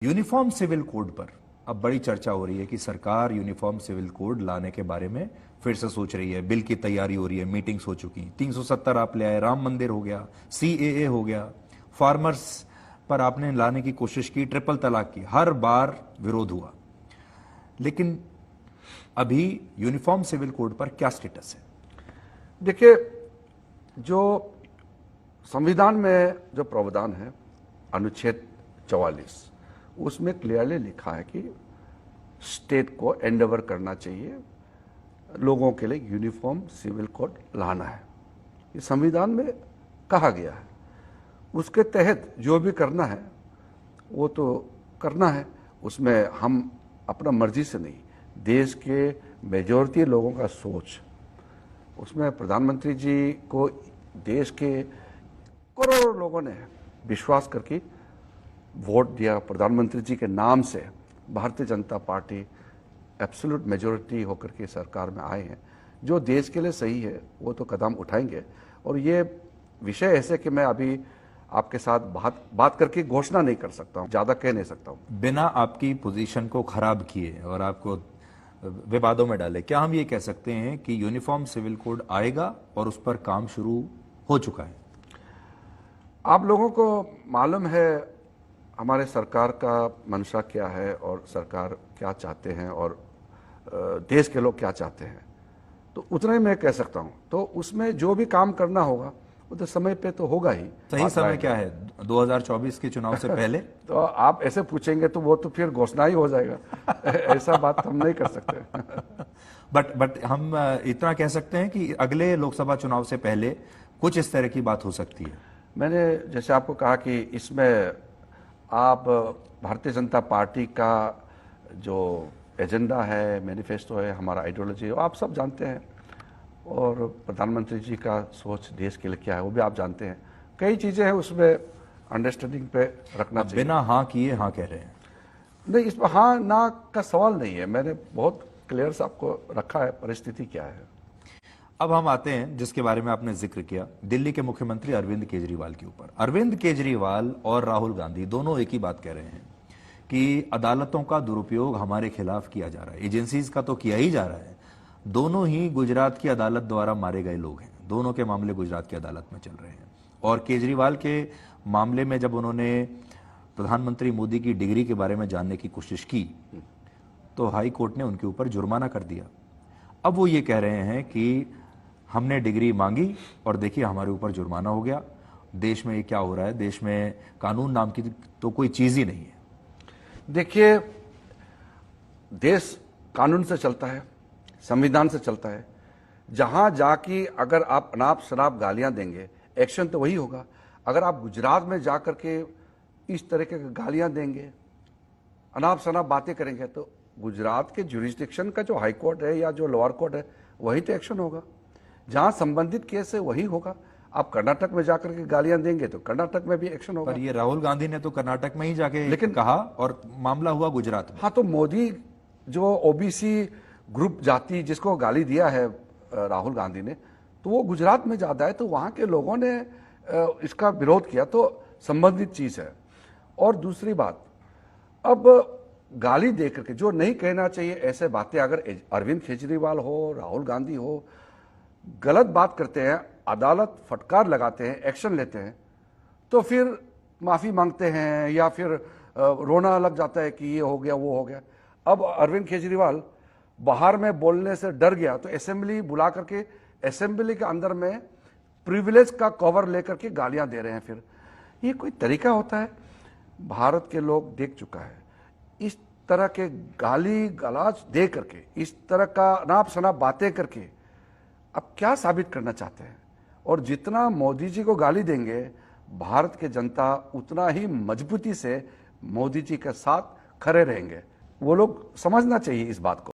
Uniform civil code पर अब बड़ी चर्चा हो रही है कि सरकार यूनिफॉर्म सिविल कोड लाने के बारे में फिर से सोच रही है। बिल की तैयारी हो रही है, मीटिंग्स हो चुकी, 370 आप ले आए, राम मंदिर हो गया, सीएए हो गया, फार्मर्स पर आपने लाने की कोशिश की, ट्रिपल तलाक की, हर बार विरोध हुआ। लेकिन अभी यूनिफॉर्म सिविल कोड पर क्या स्टेटस है? देखिए, जो संविधान में जो प्रावधान है अनुच्छेद 44, उसमें क्लियरली लिखा है कि स्टेट को एंडेवर करना चाहिए, लोगों के लिए यूनिफॉर्म सिविल कोड लाना है। ये संविधान में कहा गया है। उसके तहत जो भी करना है वो तो करना है। उसमें हम अपना मर्जी से नहीं, देश के मेजॉरिटी लोगों का सोच, उसमें प्रधानमंत्री जी को देश के करोड़ों लोगों ने विश्वास करके वोट दिया। प्रधानमंत्री जी के नाम से Bharatiya Janata party absolute majority होकर के सरकार में आए हैं। जो देश के लिए सही है वो तो कदम उठाएंगे। और ये विषय ऐसे कि मैं अभी आपके साथ बात करके घोषणा नहीं कर सकता हूँ, ज़्यादा कह नहीं सकता हूँ। बिना आपकी पोजीशन को खराब किए और आपको विवादों में डाले, क्या हम ये कह सकते हैं कि यूनिफॉर्म सिविल कोड आएगा और उस पर काम शुरू हो चुका है? आप लोगों को मालूम है हमारे सरकार का मंशा क्या है और सरकार क्या चाहते हैं और देश के लोग क्या चाहते हैं, तो उतना ही मैं कह सकता हूं। तो उसमें जो भी काम करना होगा वो तो समय पे तो होगा ही। सही समय क्या है? 2024 के चुनाव से पहले? तो आप ऐसे पूछेंगे तो वो तो फिर घोषणा ही हो जाएगा। ऐसा बात हम नहीं कर सकते। बट हम इतना कह सकते हैं कि अगले लोकसभा चुनाव से पहले कुछ इस तरह की बात हो सकती है। मैंने जैसे आपको कहा कि इसमें आप भारतीय जनता पार्टी का जो एजेंडा है, मैनिफेस्टो है, हमारा आइडियोलॉजी है, आप सब जानते हैं। और प्रधानमंत्री जी का सोच देश के लिए क्या है वो भी आप जानते हैं। कई चीज़ें हैं उसमें अंडरस्टैंडिंग पे रखना चाहिए। बिना हाँ किए हाँ कह रहे हैं? नहीं, इसमें हाँ ना का सवाल नहीं है। मैंने बहुत क्लियर से आपको रखा है परिस्थिति क्या है। अब हम आते हैं जिसके बारे में आपने जिक्र किया, दिल्ली के मुख्यमंत्री अरविंद केजरीवाल के ऊपर। अरविंद केजरीवाल और राहुल गांधी दोनों एक ही बात कह रहे हैं कि अदालतों का दुरुपयोग हमारे खिलाफ किया जा रहा है, एजेंसीज का तो किया ही जा रहा है। दोनों ही गुजरात की अदालत द्वारा मारे गए लोग हैं, दोनों के मामले गुजरात की अदालत में चल रहे हैं। और केजरीवाल के मामले में जब उन्होंने प्रधानमंत्री मोदी की डिग्री के बारे में जानने की कोशिश की तो हाई कोर्ट ने उनके ऊपर जुर्माना कर दिया। अब वो ये कह रहे हैं कि हमने डिग्री मांगी और देखिए हमारे ऊपर जुर्माना हो गया। देश में ये क्या हो रहा है? देश में कानून नाम की तो कोई चीज ही नहीं है। देखिए, देश कानून से चलता है, संविधान से चलता है। जहां जाके अगर आप अनाप शनाप गालियां देंगे, एक्शन तो वही होगा। अगर आप गुजरात में जाकर के इस तरह के गालियां देंगे, अनाप शनाप बातें करेंगे, तो गुजरात के जुरिस्डिक्शन का जो हाई कोर्ट है या जो लोअर कोर्ट है वही तो एक्शन होगा। जहां संबंधित केस है वही होगा। आप कर्नाटक में जाकर के गालियां देंगे तो कर्नाटक में भी एक्शन होगा। पर ये राहुल गांधी ने तो कर्नाटक में ही जाके लेकिन कहा और मामला हुआ गुजरात में। हाँ, तो मोदी जो ओबीसी ग्रुप जाति जिसको गाली दिया है राहुल गांधी ने, तो वो गुजरात में ज्यादा है, तो वहां के लोगों ने इसका विरोध किया, तो संबंधित चीज है। और दूसरी बात, अब गाली देकर के जो नहीं कहना चाहिए ऐसे बातें अगर अरविंद केजरीवाल हो, राहुल गांधी हो, गलत बात करते हैं, अदालत फटकार लगाते हैं, एक्शन लेते हैं, तो फिर माफी मांगते हैं या फिर रोना लग जाता है कि ये हो गया वो हो गया। अब अरविंद केजरीवाल बाहर में बोलने से डर गया तो असेंबली बुला करके असेंबली के अंदर में प्रिविलेज का कवर लेकर के गालियां दे रहे हैं। फिर ये कोई तरीका होता है? भारत के लोग देख चुका है इस तरह के गाली गलौज दे करके, इस तरह का अनाप शनाप बातें करके अब क्या साबित करना चाहते हैं। और जितना मोदी जी को गाली देंगे, भारत के जनता उतना ही मजबूती से मोदी जी के साथ खड़े रहेंगे। वो लोग समझना चाहिए इस बात को।